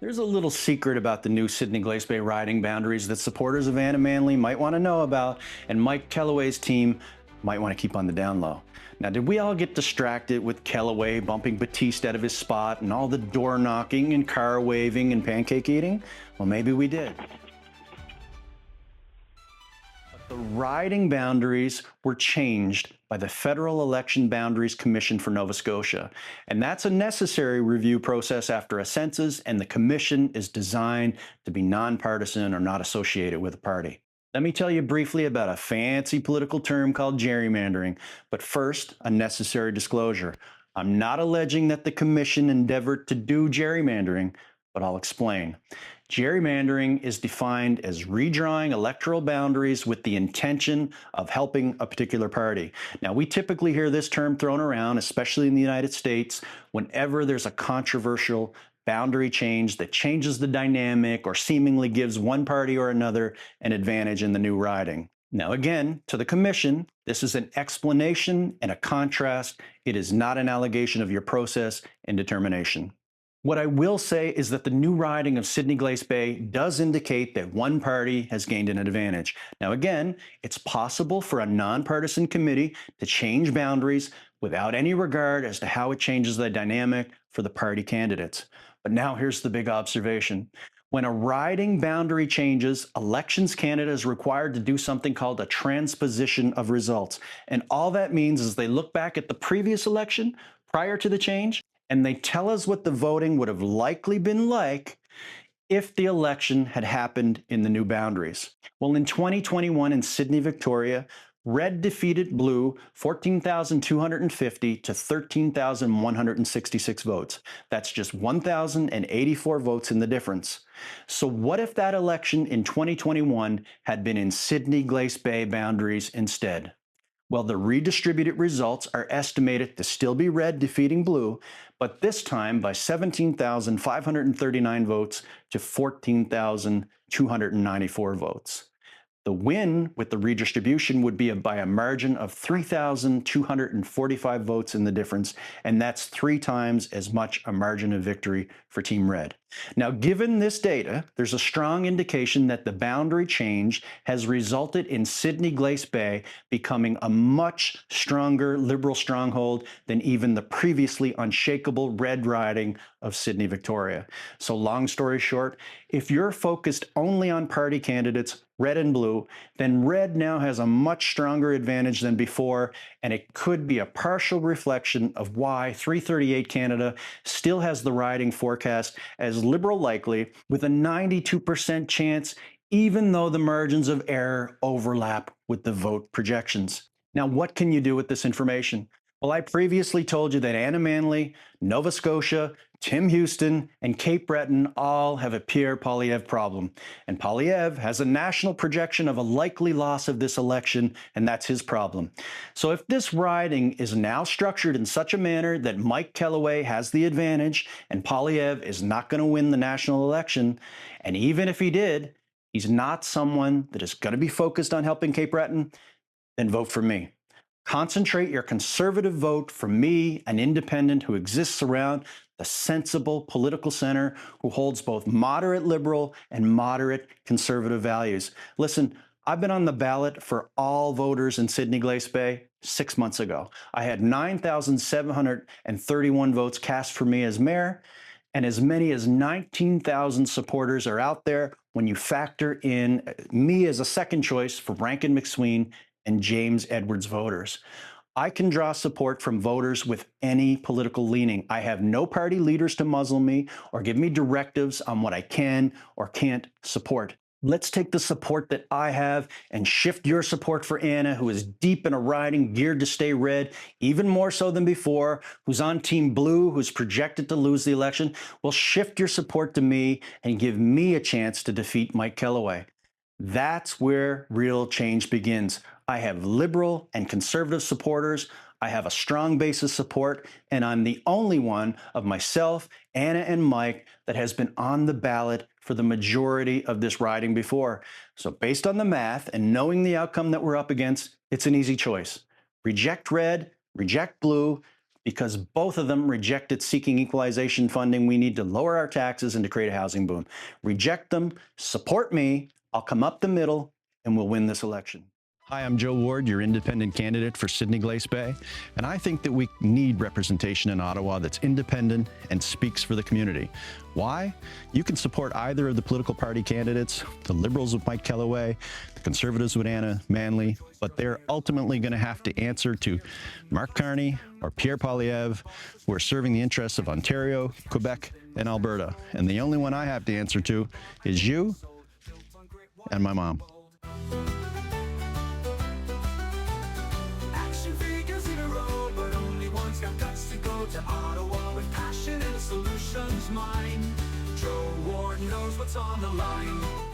There's a little secret about the new Sydney Glace Bay riding boundaries that supporters of Anna Manley might want to know about, and Mike Kelloway's team might want to keep on the down low. Now, did we all get distracted with Kelloway bumping Batiste out of his spot and all the door knocking and car waving and pancake eating? Well, maybe we did. The riding boundaries were changed by the Federal Election Boundaries Commission for Nova Scotia. And that's a necessary review process after a census, and the commission is designed to be nonpartisan or not associated with a party. Let me tell you briefly about a fancy political term called gerrymandering, but first, a necessary disclosure. I'm not alleging that the commission endeavored to do gerrymandering, but I'll explain. Gerrymandering is defined as redrawing electoral boundaries with the intention of helping a particular party. Now, we typically hear this term thrown around, especially in the United States, whenever there's a controversial boundary change that changes the dynamic or seemingly gives one party or another an advantage in the new riding. Now, again, to the commission, this is an explanation and a contrast. It is not an allegation of your process and determination. What I will say is that the new riding of Sydney Glace Bay does indicate that one party has gained an advantage. Now, again, it's possible for a nonpartisan committee to change boundaries without any regard as to how it changes the dynamic for the party candidates. But now here's the big observation. When a riding boundary changes, Elections Canada is required to do something called a transposition of results. And all that means is they look back at the previous election prior to the change, and they tell us what the voting would have likely been like if the election had happened in the new boundaries. Well, in 2021 in Sydney, Victoria, red defeated blue 14,250 to 13,166 votes. That's just 1,084 votes in the difference. So what if that election in 2021 had been in Sydney Glace Bay boundaries instead? Well, the redistributed results are estimated to still be red defeating blue, but this time by 17,539 votes to 14,294 votes. The win with the redistribution would be by a margin of 3,245 votes in the difference, and that's 3 times as much a margin of victory for Team Red. Now, given this data, there's a strong indication that the boundary change has resulted in Sydney Glace Bay becoming a much stronger Liberal stronghold than even the previously unshakable red riding of Sydney, Victoria. So long story short, if you're focused only on party candidates, red and blue, then red now has a much stronger advantage than before, and it could be a partial reflection of why 338 Canada still has the riding forecast as Liberal likely, with a 92% chance, even though the margins of error overlap with the vote projections. Now, what can you do with this information? Well, I previously told you that Anna Manley, Nova Scotia, Tim Houston, and Cape Breton all have a Pierre Poilievre problem. And Poilievre has a national projection of a likely loss of this election, and that's his problem. So if this riding is now structured in such a manner that Mike Kelloway has the advantage and Poilievre is not going to win the national election, and even if he did, he's not someone that is going to be focused on helping Cape Breton, then vote for me. Concentrate your conservative vote for me, an independent who exists around the sensible political center who holds both moderate liberal and moderate conservative values. Listen, I've been on the ballot for all voters in Sydney Glace Bay 6 months ago. I had 9,731 votes cast for me as mayor, and as many as 19,000 supporters are out there when you factor in me as a second choice for Rankin McSween and James Edwards voters. I can draw support from voters with any political leaning. I have no party leaders to muzzle me or give me directives on what I can or can't support. Let's take the support that I have and shift your support for Anna, who is deep in a riding geared to stay red, even more so than before, who's on Team Blue, who's projected to lose the election. Well, shift your support to me and give me a chance to defeat Mike Kelloway. That's where real change begins. I have liberal and conservative supporters. I have a strong base of support, and I'm the only one of myself, Anna, and Mike that has been on the ballot for the majority of this riding before. So based on the math and knowing the outcome that we're up against, it's an easy choice. Reject red, reject blue, because both of them rejected seeking equalization funding. We need to lower our taxes and to create a housing boom. Reject them, support me, I'll come up the middle, and we'll win this election. Hi, I'm Joe Ward, your independent candidate for Sydney Glace Bay, and I think that we need representation in Ottawa that's independent and speaks for the community. Why? You can support either of the political party candidates, the Liberals with Mike Kelloway, the Conservatives with Anna Manley, but they're ultimately going to have to answer to Mark Carney or Pierre Poilievre, who are serving the interests of Ontario, Quebec, and Alberta. And the only one I have to answer to is you and my mom. To Ottawa with passion and solutions mine. Joe Ward knows what's on the line.